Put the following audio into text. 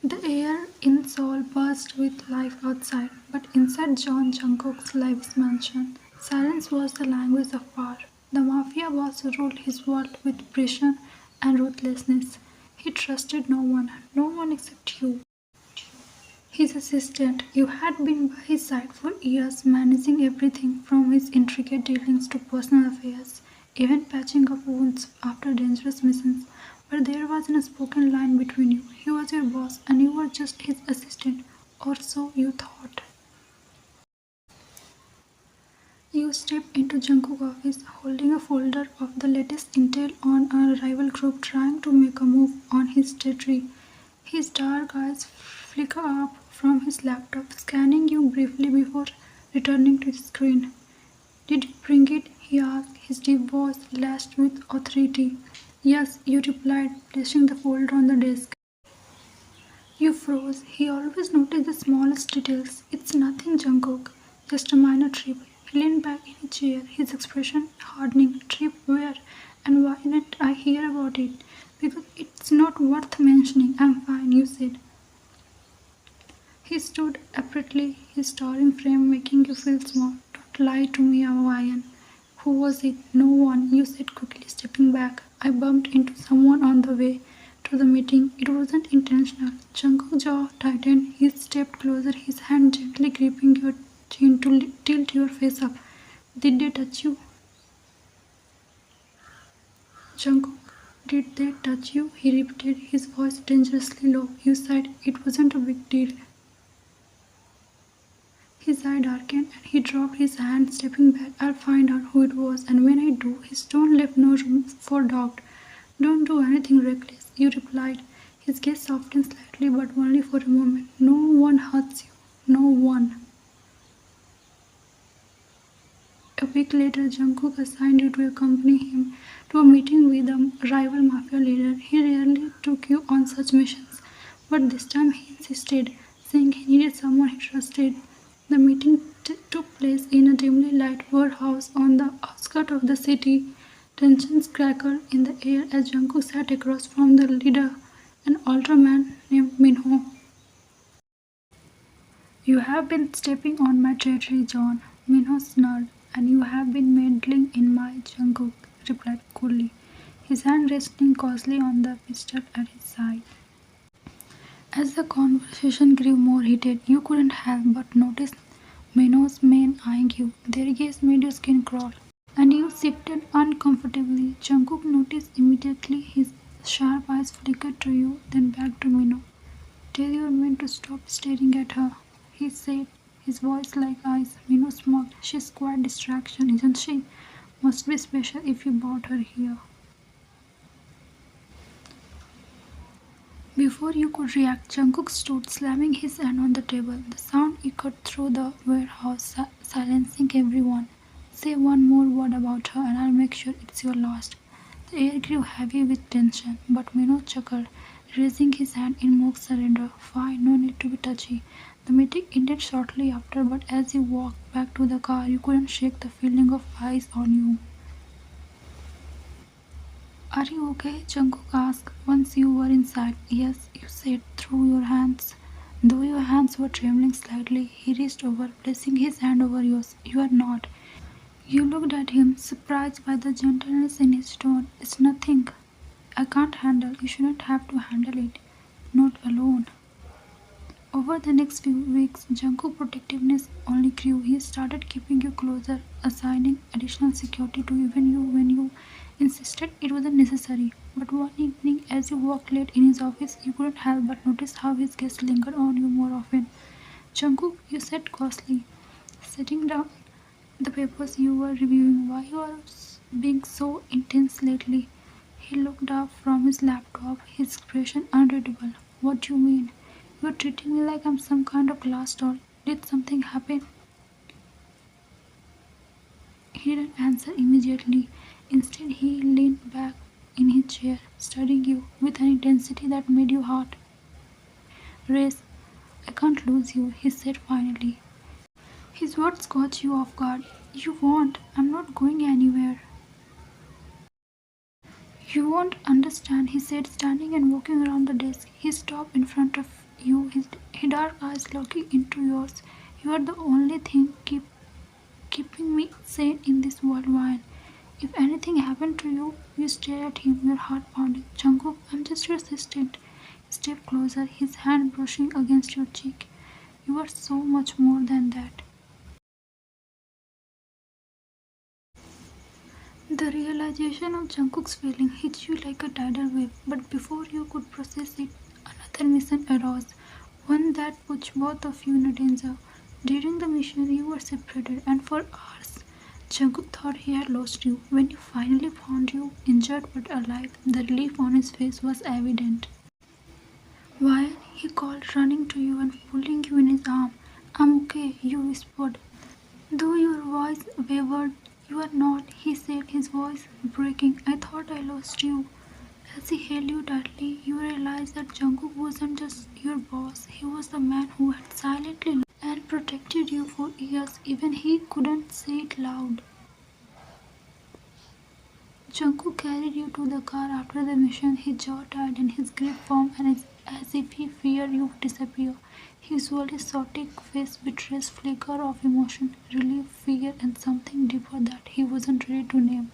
The air in Seoul buzzed with life outside, but inside John Jungkook's lavish mansion, silence was the language of power. The mafia boss ruled his world with precision and ruthlessness. He trusted no one except you. His assistant, you had been by his side for years, managing everything from his intricate dealings to personal affairs, even patching up wounds after dangerous missions. But there was an unspoken line between you. He was your boss, and you were just his assistant, or so you thought. You stepped into Jungkook's office holding a folder of the latest intel on a rival group trying to make a move on his territory. His dark eyes flicker up from his laptop, scanning you briefly before returning to the screen. Did you bring it? He asked, his deep voice lashed with authority. Yes, you replied, placing the folder on the desk. You froze. He always noticed the smallest details. It's nothing, Jungkook. Just a minor trip. He leaned back in his chair, his expression hardening. Trip where? And why didn't I hear about it? Because it's not worth mentioning. I'm fine, you said. He stood abruptly, his towering frame making you feel small. Don't lie to me, Hawaiian. Who was it? No one, you said quickly, stepping back. I bumped into someone on the way to the meeting. It wasn't intentional. Jungkook's jaw tightened. He stepped closer, his hand gently gripping your chin to tilt your face up. Did they touch you? Jungkook, did they touch you? He repeated, his voice dangerously low. You said it wasn't a big deal. His eye darkened and he dropped his hand, stepping back. I'll find out who it was, and when I do, his tone left no room for doubt. Don't do anything reckless, you replied. His gaze softened slightly, but only for a moment. No one hurts you. No one. A week later, Jungkook assigned you to accompany him to a meeting with a rival mafia leader. He rarely took you on such missions, but this time he insisted, saying he needed someone he trusted. The meeting took place in a dimly lit warehouse on the outskirts of the city. Tensions crackled in the air as Jungkook sat across from the leader, an older man named Minho. You have been stepping on my territory, John. Minho snarled. And you have been meddling in my Jungkook, replied coolly, his hand resting cautiously on the pistol at his side. As the conversation grew more heated, you couldn't help but notice Minho's men eyeing you. Their gaze made your skin crawl, and you shifted uncomfortably. Jungkook noticed immediately. His sharp eyes flickered to you, then back to Minho. Tell your men to stop staring at her, he said, his voice like ice. Minho smiled. She's quite distraction, isn't she? Must be special if you brought her here. Before you could react, Jungkook stood, slamming his hand on the table. The sound echoed through the warehouse, silencing everyone. Say one more word about her and I'll make sure it's your last. The air grew heavy with tension, but Minho chuckled, raising his hand in mock surrender. Fine, no need to be touchy. The meeting ended shortly after, but as you walked back to the car, you couldn't shake the feeling of eyes on you. Are you okay? Jungkook asked once you were inside. Yes, you said through your hands. Though your hands were trembling slightly, he reached over, placing his hand over yours. You are not. You looked at him, surprised by the gentleness in his tone. It's nothing I can't handle. You shouldn't have to handle it. Not alone. Over the next few weeks, Jungkook's protectiveness only grew. He started keeping you closer, assigning additional security to even you when you insisted it wasn't necessary. But one evening, as you walked late in his office, you couldn't help but notice how his gaze lingered on you more often. Jungkook, you said coarsely, setting down the papers you were reviewing. Why you are being so intense lately? He looked up from his laptop, his expression unreadable. What do you mean? You're treating me like I'm some kind of glass doll. Did something happen? He didn't answer immediately. Instead, he leaned back in his chair, studying you with an intensity that made your heart race. I can't lose you, he said finally. His words caught you off guard. You won't. I'm not going anywhere. You won't understand, he said, standing and walking around the desk. He stopped in front of you, his dark eyes looking into yours. You are the only thing keeping me sane in this world, Ryan. If anything happened to you, you stare at him, your heart pounding. Jungkook, I'm just your assistant. Step closer, his hand brushing against your cheek. You are so much more than that. The realization of Jungkook's feeling hit you like a tidal wave, but before you could process it, another mission arose, one that put both of you in danger. During the mission, you were separated, and for hours, Jungkook thought he had lost you. When he finally found you, injured but alive, the relief on his face was evident. Why? He called, running to you and pulling you in his arm. I'm okay, you whispered. Though your voice wavered, you are not, he said, his voice breaking. I thought I lost you. As he held you tightly, you realized that Jungkook wasn't just your boss, he was the man who had silently loved and protected you for years, even he couldn't say it loud. Jungkook carried you to the car after the mission, his jaw tight and his grip firm and as if he feared you would disappear. His usually exotic face betrays flicker of emotion, relief, fear and something deeper that he wasn't ready to name.